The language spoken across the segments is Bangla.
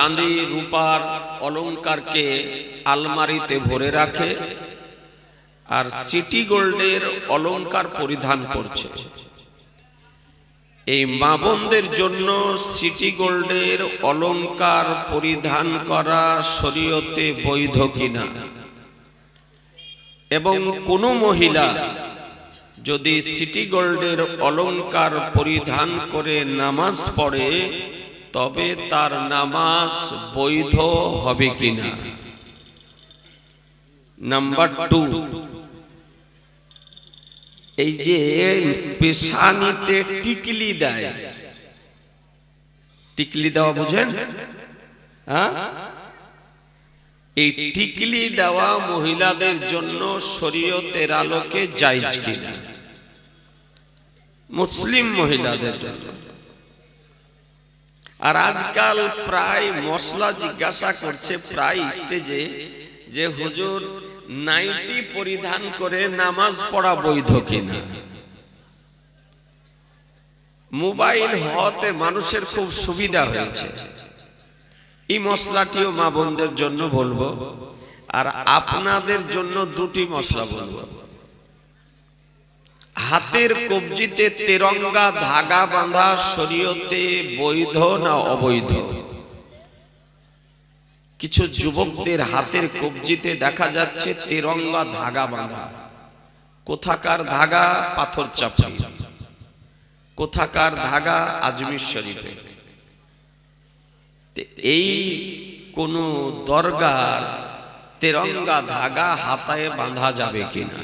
চাঁদি রূপার অলংকারকে আলমারিতে ভরে রাখে আর সিটি গোল্ডের অলংকার পরিধান করছে। এই মা বোনদের জন্য সিটি গোল্ডের অলংকার পরিধান করা শরীয়তে বৈধ কিনা, এবং কোন মহিলা যদি সিটি গোল্ডের অলংকার পরিধান করে নামাজ পড়ে তবে তার নামাজ বৈধ হবে কিনা। নাম্বার 2, এই যে পেশানিতে টিকলি দেয়, টিকলি দেওয়া বুঝেন? হ্যাঁ, এই টিকলি দেওয়া মহিলাদের জন্য শরীয়তের আলোকে জায়েজ কিনা, মুসলিম মহিলাদের জন্য। আর আজকাল প্রায় মশলা জিজ্ঞাসা করছে প্রায় স্টেজে যে হুজুর নাইটি পরিধান করে নামাজ পড়া বৈধ কিনা। মোবাইল হওয়াতে মানুষের খুব সুবিধা হয়েছে। এই মশলাটিও মা বোনদের জন্য বলবো, আর আপনাদের জন্য দুটি মশলা বলবো। হাতের কবজিতে তেরঙ্গা ধাগা বাঁধা শরীয়তে বৈধ না অবৈধ? কিছু যুবকদের হাতের কবজিতে দেখা যাচ্ছে তেরঙ্গা ধাগা বাঁধা। কোথাকার ধাগা? পাথর চাপা। কোথাকার ধাগা? আজমির শরীফে। এই কোন দরগার তেরঙ্গা ধাগা হাতায় বাঁধা যাবে কিনা?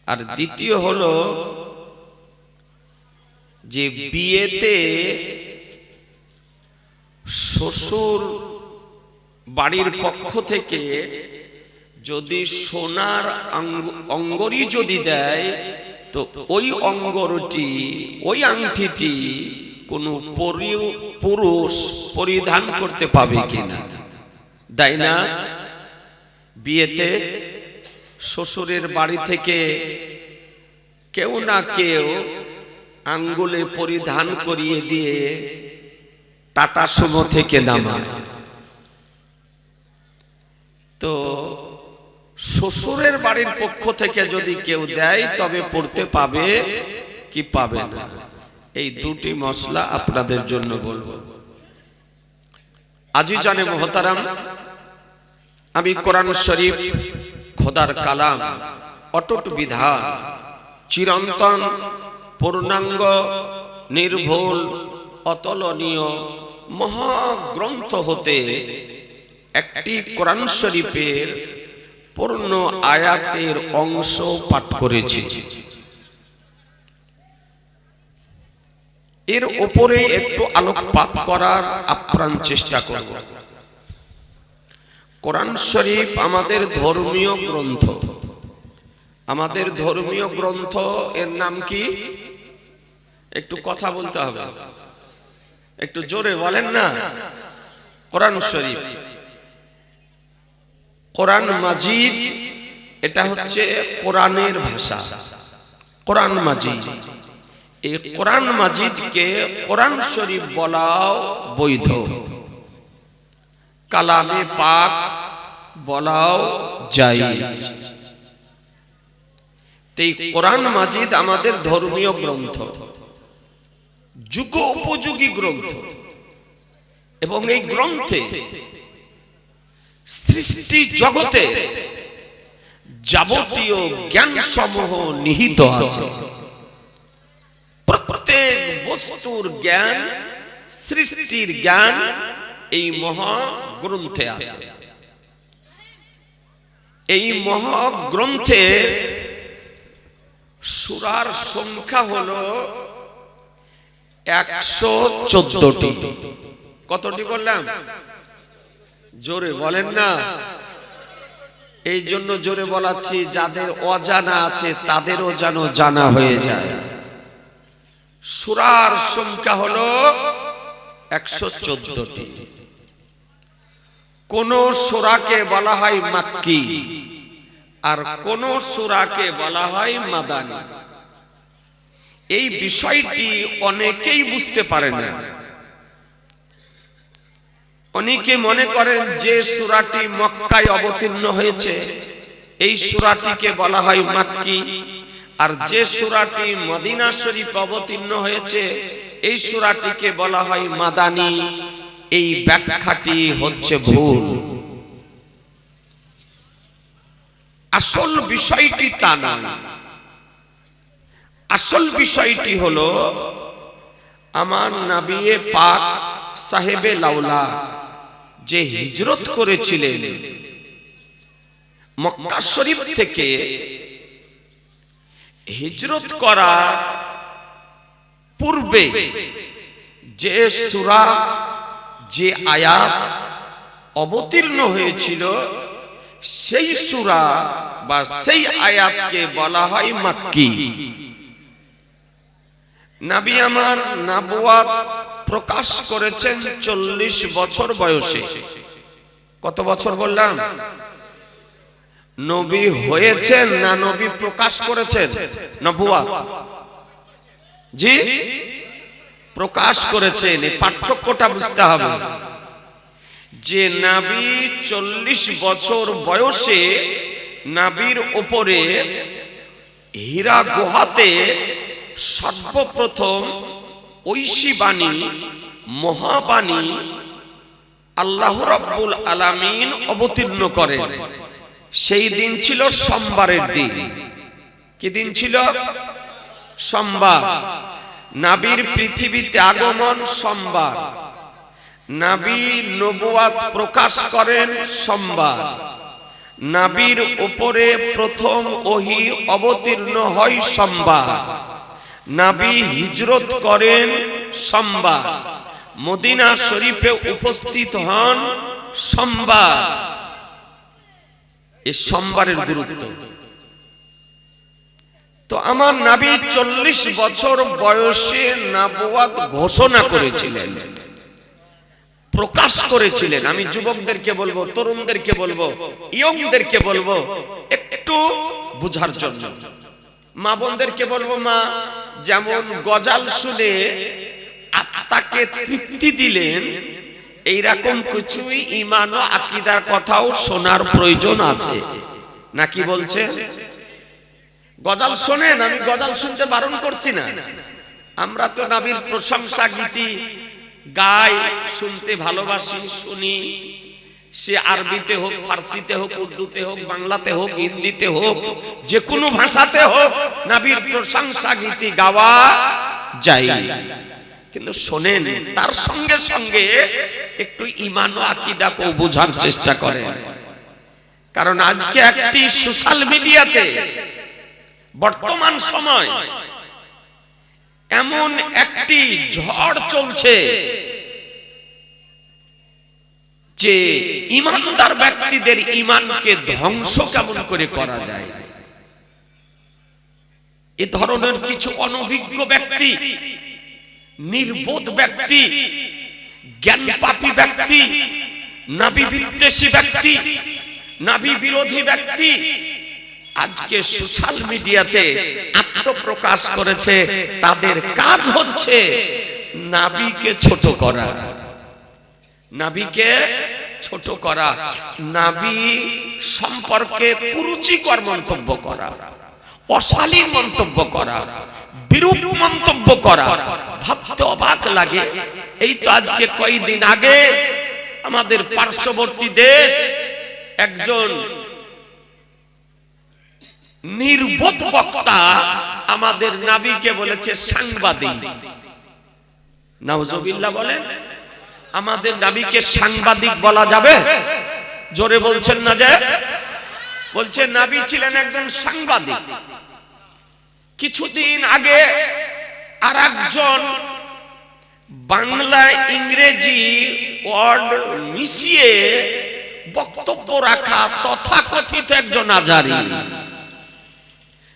আর দ্বিতীয় হলো যে বিয়েতে শ্বশুর বাড়ির পক্ষ থেকে যদি সোনার অঙ্গরি যদি দেয় তো ওই অঙ্গরটি, ওই আংটিটি কোন পুরুষ পরিধান করতে পাবে কিনা? তাই না? বিয়েতে শ্বশুরের বাড়ি থেকে কেউ না কেউ আঙ্গুলে পরিধান করিয়ে দিয়ে টাটা সুমো থেকে নামায়। তো শ্বশুরের বাড়ির পক্ষ থেকে যদি কেউ দেয় তবে পড়তে পাবে কি পাবে না? এই দুটি মশলা আপনাদের জন্য বলবো। আজিজানে মুহতারাম, আমি কোরআন শরীফ খোদার কালাম, অটুট বিধান, চিরন্তন, পূর্ণাঙ্গ, নির্ভুল, অতুলনীয় মহাগ্রন্থ হতে একটি কোরআন শরীফের পূর্ণ আয়াতের অংশ পাঠ করেছি। এর উপরে একটু আলোকপাত করার আপ্রাণ চেষ্টা করব। কোরআন শরীফ আমাদের ধর্মীয় গ্রন্থ। আমাদের ধর্মীয় গ্রন্থ এর নাম কি? একটু কথা বলতে হবে, একটু জোরে বলেন না। কোরআন শরীফ, কোরআন মাজিদ, এটা হচ্ছে কোরআনের ভাষা। কোরআন মাজিদ, এই কোরআন মাজিদকে কোরআন শরীফ বলাও বৈধ, কালামে পাক বলাও জায়েজ। এই কোরআন মাজিদ আমাদের ধর্মীয় গ্রন্থ, যুগ উপযোগী গ্রন্থ, এবং এই গ্রন্থে সৃষ্টি জগতে যাবতীয় জ্ঞান সমূহ নিহিত আছে। প্রত্যেক বস্তুর জ্ঞান, সৃষ্টির জ্ঞান এই মহাগ্রন্থে আছে। এই মহাগ্রন্থে সূরার সংখ্যা হলো 114টি। কতটি বললাম? জোরে বলেন না। এই জন্য জোরে বলাচ্ছি, যাদের অজানা আছে তাদেরও যেন জানা হয়ে যায়। সূরার সংখ্যা হলো 114টি। কোন সূরাকে বলা হয় মাক্কি, আর কোন সূরাকে বলা হয় মাদানী। এই বিষয়টি অনেকেই বুঝতে পারে না। অনেকে মনে করেন যে সূরাটি মক্কায় অবতীর্ণ হয়েছে এই সূরাটিকে বলা হয় মাক্কি, আর যে সূরাটি মদিনা শরীফ অবতীর্ণ হয়েছে এই সূরাটিকে বলা হয় মাদানী। এই ব্যাখ্যাটি হচ্ছে ভুল। আসল বিষয়টি তা না। আসল বিষয়টি হলো আমার নবী পাক সাহেবে লাউলা যে হিজরত করেছিলেন মক্কা শরীফ থেকে, হিজরত করার পূর্বে যে সূরা যে আয়াত অবতীর্ণ হয়েছিল সেই সূরা বা সেই আয়াতকে বলা হয় মাক্কি। নবী আমার নবুয়ত প্রকাশ করেছেন 40 বছর বয়সে। কত বছর বললাম? নবী হয়েছেন না নবী প্রকাশ করেছেন? নবুয়ত জি প্রকাশ করেছেন। এই পার্থক্যটা বুঝতে হবে যে নবী 40 বছর বয়সে নবীর উপরে হীরা গুহাতে সর্বপ্রথম ঐশী বাণী মহাবাণী আল্লাহ রাব্বুল আলামিন অবতীর্ণ করেন। সেই দিন ছিল সোমবারের দিন। কি দিন ছিল? সোমবার। নবীর পৃথিবীতে আগমন সোমবার, নবী নবুয়ত প্রকাশ করেন সোমবার, নবীর উপরে প্রথম ওহী অবতীর্ণ হয় সোমবার, নবী হিজরত করেন সোমবার, মদিনা শরীফে উপস্থিত হন সোমবার। এই সোমবারের গুরুত্ব। তো আমার নবী 40 বছর বয়সে নবুয়ত ঘোষণা করেছিলেন, প্রকাশ করেছিলেন। আমি যুবকদেরকে বলবো, তরুণদেরকে বলবো, ইয়ংদেরকে বলবো একটু বুঝার জন্য। মা বোনদেরকে বলবো, মা যেমন গজাল শুনে আত্মাকে তৃপ্তি দিলেন, এইরকম কিছুই ঈমান ও আকীদার কথাও শোনার প্রয়োজন আছে। নাকি বলছে? গজাল শোনেন, আমি গজাল শুনতে বারণ করছি না। আমরা তো নবীর প্রশংসা গীতি গাই, শুনতে ভালোবাসি, শুনি। সে আরবিতে হোক, ফার্সিতে হোক, উর্দুতে হোক, বাংলাতে হোক, হিন্দিতে হোক, যে কোনো ভাষাতে হোক নবীর প্রশংসা গীতি গাওয়া যায়। কিন্তু শোনেন, তার সঙ্গে সঙ্গে একটু ঈমান ও আকীদাকেও বোঝার চেষ্টা করেন। কারণ আজকে একটি সোশ্যাল মিডিয়াতে বর্তমান সময় এমন একটি ঝড় চলছে যে ঈমানদার ব্যক্তিদের ঈমানকে ধ্বংস কেমন করে করা যায়। এ ধরনের কিছু অনভিজ্ঞ ব্যক্তি, নির্বোধ ব্যক্তি, জ্ঞানপাপী ব্যক্তি, নবী বিদ্বেষী ব্যক্তি, নবী বিরোধী ব্যক্তি আজকে সোশ্যাল মিডিয়াতে আত্মপ্রকাশ করেছে। তাদের কাজ হচ্ছে নবীকে ছোট করা, নবীকে ছোট করা, নবী সম্পর্কে কুরুচিকর মন্তব্য করা, অশালীন মন্তব্য করা, বিরূপ মন্তব্য করা। ভাবতে অবাক লাগে। এই তো আজকে কয়েকদিন আগে আমাদের পার্শ্ববর্তী দেশ একজন নির্বোধ বক্তা আমাদের নবীকে বলেছে সাংবাদিক। নাউজুবিল্লাহ বলেন। আমাদের নবীকে সাংবাদিক বলা যাবে? জোরে বলছেন না যে? বলছে নবী ছিলেন একজন সাংবাদিক। কিছুদিন আগে আরেকজন বাংলা ইংরেজি ওয়ার্ড মিশিয়ে বক্তব্য রাখা তথাকথিত একজন আজারি,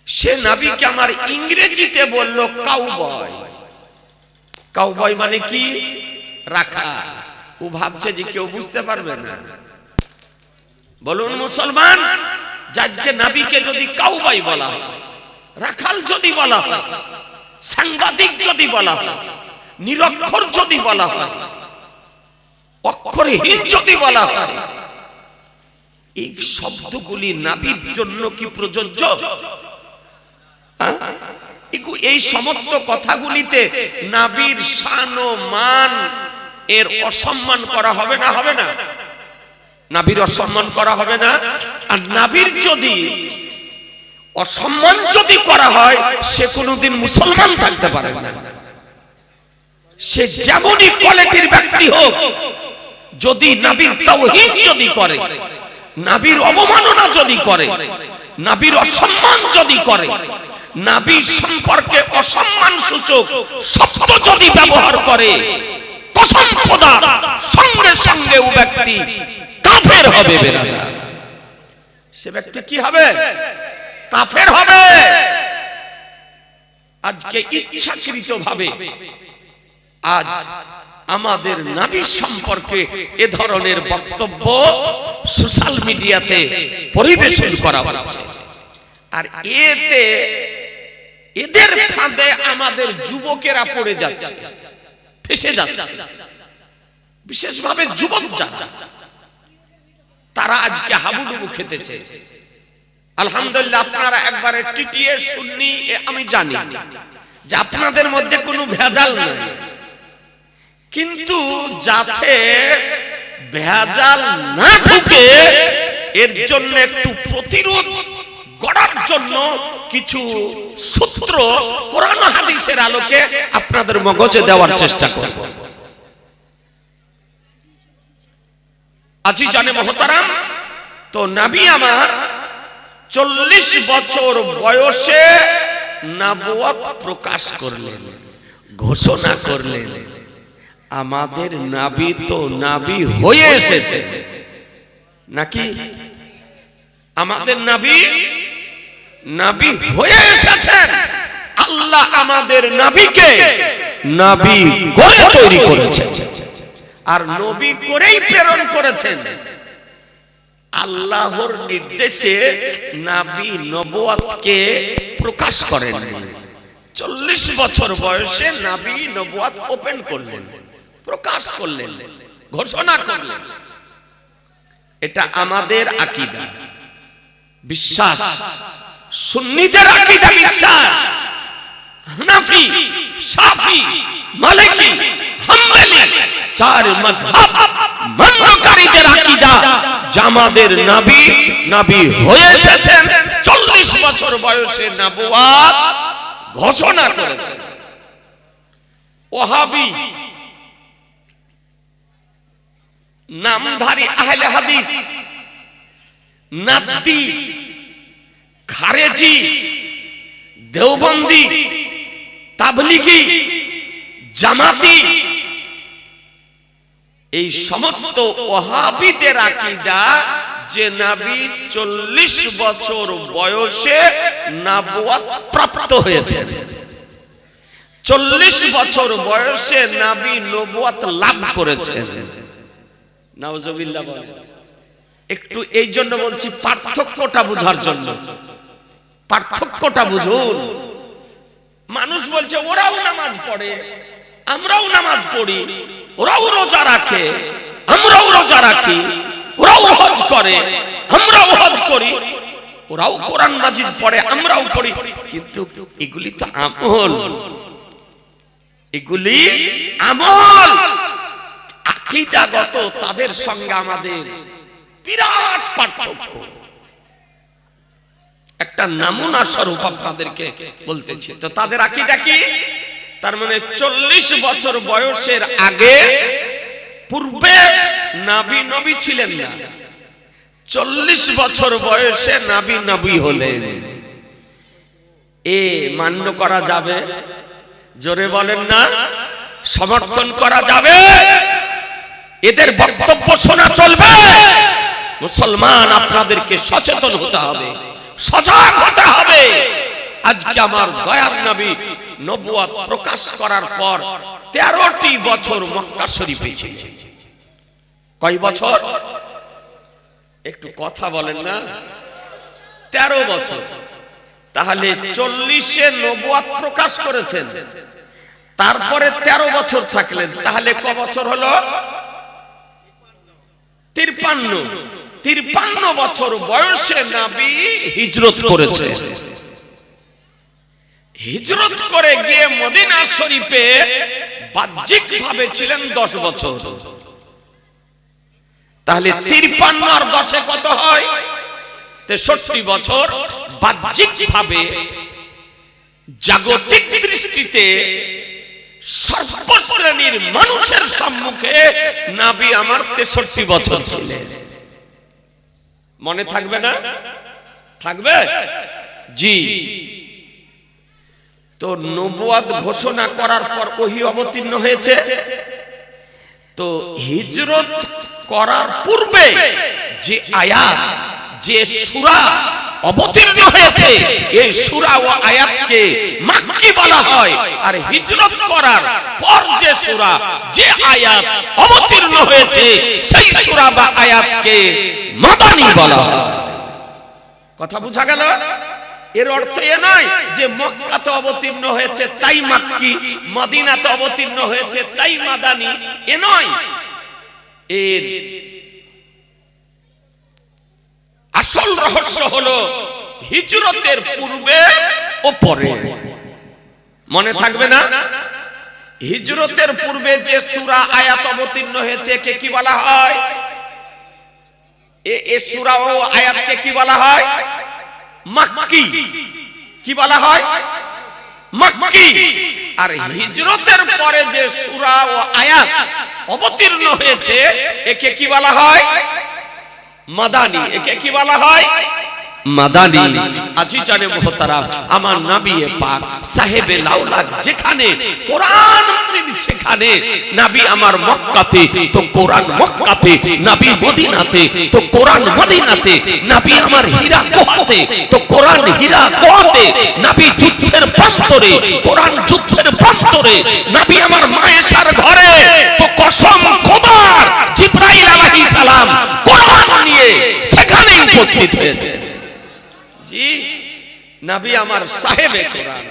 সে নবীকে আমার ইংরেজিতে বলল কাউবয়। কাউবয় মানে কি? রাখা। ও ভাবছে যে কেউ বুঝতে পারবে না। বলুন মুসলমান, আজকে নবীকে যদি কাউবয় বলা হয়, রাখাল যদি বলা হয়, সাংবাদিক যদি বলা হয়, নিরক্ষর যদি বলা হয়, অক্ষর তওহীদ যদি বলা হয়, এই শব্দগুলি নবীর জন্য কি প্রযোজ্য? এই সমস্ত কথাগুলিতে নবীর শান ও মান এর অসম্মান করা হবে না? হবে না? নবীর অসম্মান করা হবে না? আর নবীর যদি অসম্মান যদি করা হয়, সে কোনোদিন মুসলমান থাকতে পারে না। সে যেমনই কোয়ালিটির ব্যক্তি হোক, যদি নবীর তাওহীদ যদি করে, নবীর অবমাননা যদি করে, নবীর অসম্মান যদি করে, নবীর সম্পর্কে অসম্মান সূচক শব্দ যদি ব্যবহার করে, কসম খোদা, সঙ্গে সঙ্গে ও ব্যক্তি কাফের হবে। বেরাদার, সে ব্যক্তি কি হবে? কাফের হবে। আজকে ইচ্ছাকৃতভাবে আজ আমাদের নবী সম্পর্কে এ ধরনের বক্তব্য সোশ্যাল মিডিয়াতে পরিবেশন করা হচ্ছে, আর এতে এদের ফাঁদে আমাদের যুবকেরা পড়ে যাচ্ছে, ফেসে যাচ্ছে। বিশেষভাবে যুবক যারা, তারা আজকে হাবুডুবু খেতেছে। আলহামদুলিল্লাহ, আপনারা একবারে টিটিয়ে সুন্নি, আমি জানি যে আপনাদের মধ্যে কোনো ভেজাল নেই, কিন্তু যাতে ভেজাল না ঢুকে এর জন্য একটু প্রতিরোধ গড়ার জন্য কিছু সূত্র কোরআন হাদিসের আলোকে আপনাদের মগজে দেওয়ার চেষ্টা করব। আজিজানে মুহতারাম, তো নবী আমার 40 বছর বয়সে নবুয়ত প্রকাশ করলেন, ঘোষণা করলেন। আমাদের নবী তো নবী হয়ে এসেছে নাকি? আমাদের নবী নবী হয়ে এসেছেন। আল্লাহ আমাদের নবীকে নবী করে তৈরি করেছেন, আর নবী করেই প্রেরণ করেছেন। আল্লাহর নির্দেশে নবী নবুয়তকে প্রকাশ করেন। 40 বছর বয়সে নবী নবুয়ত ওপেন করলেন, প্রকাশ করলেন, ঘোষণা করলেন। এটা আমাদের আকীদা, বিশ্বাস, সুন্নিদের আকীদা, বিশ্বাস। হানাফি, শাফি, মালিকি, হাম্বলি চার মাযহাব মানকারীদের আকীদা যে আমাদের নবী নবী হয়ে এসেছেন, 40 বছর বয়সে নবুয়ত ঘোষণা করেছেন। ওয়াহাবি নামধারী আহলে হাদিস, নাজদি, খারেজি, দেওবন্দি, তাবলিগি, জামাতি, এই সমস্ত ওয়াহাবিদের আকীদা যে নবী 40 বছর বয়সে নবুয়ত প্রাপ্ত হয়েছে, 40 বছর বয়সে নবী নবুয়ত লাভ করেছেন। নাউজুবিল্লাহ বলেন। একটু এই জন্য বলছি, পার্থক্যটা বোঝার জন্য, পার্থক্যটা বুঝুন। মানুষ বলছে ওরাও নামাজ পড়ে, আমরাও নামাজ পড়ি, ওরাও রোজা রাখে, আমরাও রোজা রাখি, ওরাও হজ করে, আমরাও হজ করি, ওরাও কোরআন মাজিদ পড়ে, আমরাও পড়ি। কিন্তু এগুলি তো আমল, এগুলি আমল। আকীদাগত তাদের সঙ্গে আমাদের বিরাট পার্থক্য। একটা নমুনা স্বরূপ আপনাদেরকে বলতেছি। তো তাদের আকীদা কি? তার মানে 40 বছর বয়সের আগে পূর্বে নবী নবী ছিলেন না, 40 বছর বয়সে নবী নবী হলেন। এ মান্য করা যাবে? জোরে বলেন না। সমর্থন করা যাবে? এদের বক্তব্য শোনা চলবে? মুসলমান, আপনাদেরকে সচেতন হতে হবে, সজাগ হতে হবে। আজকে আমার দয়ার নবী নবুয়ত প্রকাশ করার পর 13টি বছর মক্কা শরীফে ছিলেন। কয় বছর? একটু কথা বলেন না। 13 বছর। তাহলে 40-এ নবুয়ত প্রকাশ করেছেন, তারপরে 13 বছর থাকলেন, তাহলে ক বছর হলো? 53 বছর বয়সে নবী হিজরত করেছে। হিজরত করে গিয়ে মদিনা শরীফে বাহ্যিক ভাবে ছিলেন 10 বছর। তাহলে 53 আর 10 এ কত হয়? 63 বছর। বাহ্যিক ভাবে জাগতিক দৃষ্টিতে সর্বশ্রেণীর মানুষের সম্মুখে নবী আমার 63 বছর ছিলেন। মনে থাকবে না? থাকবে জি। তো নবুয়ত ঘোষণা করার পর ওহী অবতীর্ণ হয়েছে। তো হিজরত করার পূর্বে যে আয়াত, যে সূরা অবতীর্ণ হয়েছে, এই সূরা ও আয়াতকে মাক্কি বলা হয়। আর হিজরত করার পর যে সূরা, যে আয়াত অবতীর্ণ হয়েছে, সেই সূরা বা আয়াতকে মাদানী বলা হয়। কথা বুঝা গেল? এর অর্থ এ নয় যে মক্কাতে অবতীর্ণ হয়েছে তাই মাক্কি, মদিনাতে অবতীর্ণ হয়েছে তাই মাদানী, এ নয়। এর আসল রহস্য হলো হিজরতের পূর্বে ও পরে। মনে থাকবে না? হিজরতের পূর্বে যে সূরা আয়াত অবতীর্ণ হয়েছে কে কি বলা হয়? এ সূরা ও আয়াতকে কি বলা হয়? মাক্কি। কি বলা হয়? মাক্কি। আর হিজরতের পরে যে সূরা ও আয়াত অবতীর্ণ হয়েছে একে কি বলা হয়? মাদানী। একে কি বলা হয়? মাদানী। আজিজানে মুহতারাম, আমার নবী পাক সাহেবে লাউলাক যেখানে কোরআন সেখানে নবী আমার মক্কাতে তো কোরআন মক্কাতে, নবী মদিনাতে তো কোরআন মদিনাতে, নবী আমার হীরা কোহাতে তো কোরআন হীরা কোহাতে, নবী যুদ্ধের প্রান্তরে কোরআন যুদ্ধের প্রান্তরে, নবী আমার মায়েশার ঘরে তো কসম খোদার জিবরাইল আলাইহিস সালাম কোরআন নিয়ে সেখানে উপস্থিত হয়েছে। জি, নবী আমার সাহেবে কোরআন,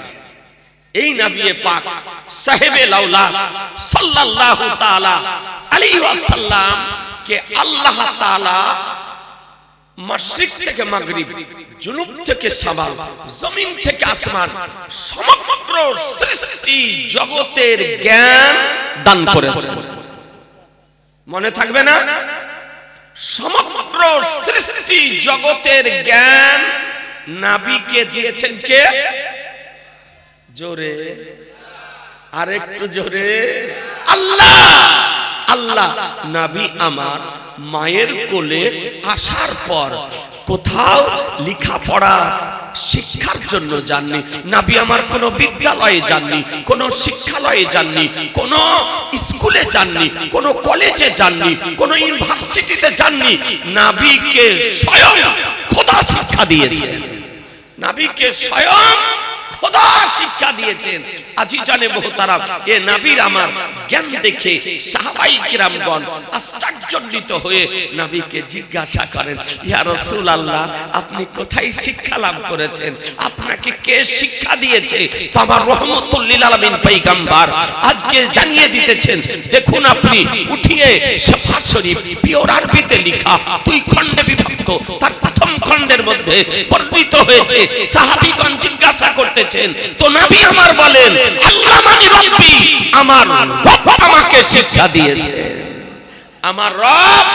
এই নবী পাক সাহেবে লাউলাক সাল্লাল্লাহু তাআলা আলাইহি ওয়াসাল্লাম কে আল্লাহ তাআলা মাশরিক থেকে মাগরিব, জুনুব থেকে শামাল, জমিন থেকে আসমান সমগ্র সৃষ্টি জগতের জ্ঞান দান করেছেন। মনে থাকবে না? সমগ্র সৃষ্টি জগতের জ্ঞান নবীকে দিয়েছেন কে? জোরে, আরেকটু জোরে। আল্লাহ। আল্লাহ নবী আমার মায়ের কোলে আসার পর কোথাও লেখাপড়া শিক্ষার জন্য যাননি। নবী আমার কোনো বিদ্যালয়ে যাননি, কোনো শিক্ষালয়ে যাননি, কোনো স্কুলে যাননি, কোনো কলেজে যাননি, কোনো ইউনিভার্সিটিতে যাননি। নবীকে স্বয়ং খোদা শিক্ষা দিয়েছেন। নবীকে স্বয়ং খোদা শিক্ষা দিয়েছেন। আজিজানে মুহতারাম, এ নবীর আমার জ্ঞান দেখে সাহাবায়ে কিরামগণ আশ্চর্যজনিত হয়ে নবীকে জিজ্ঞাসা করেন, ইয়া রাসূলুল্লাহ, আপনি কোথায় শিক্ষা লাভ করেছেন? আপনাকে কে শিক্ষা দিয়েছে? তো আমার রহমতুল লিল আলামিন পয়গম্বর আজকে জানিয়ে দিতেছেন। দেখুন আপনি উঠিয়ে শাফাত শরীফ পিওর আরবিতে লেখা 2 খণ্ডে বিভক্ত, তার প্রথম খণ্ডের মধ্যে বর্ণিত হয়েছে। সাহাবীগণ জিজ্ঞাসা করতেছেন, তো নবী আমার বলেন, আল্লামানি রব্বি, আমার রব আমাকে শিক্ষা দিয়েছে। আমার রব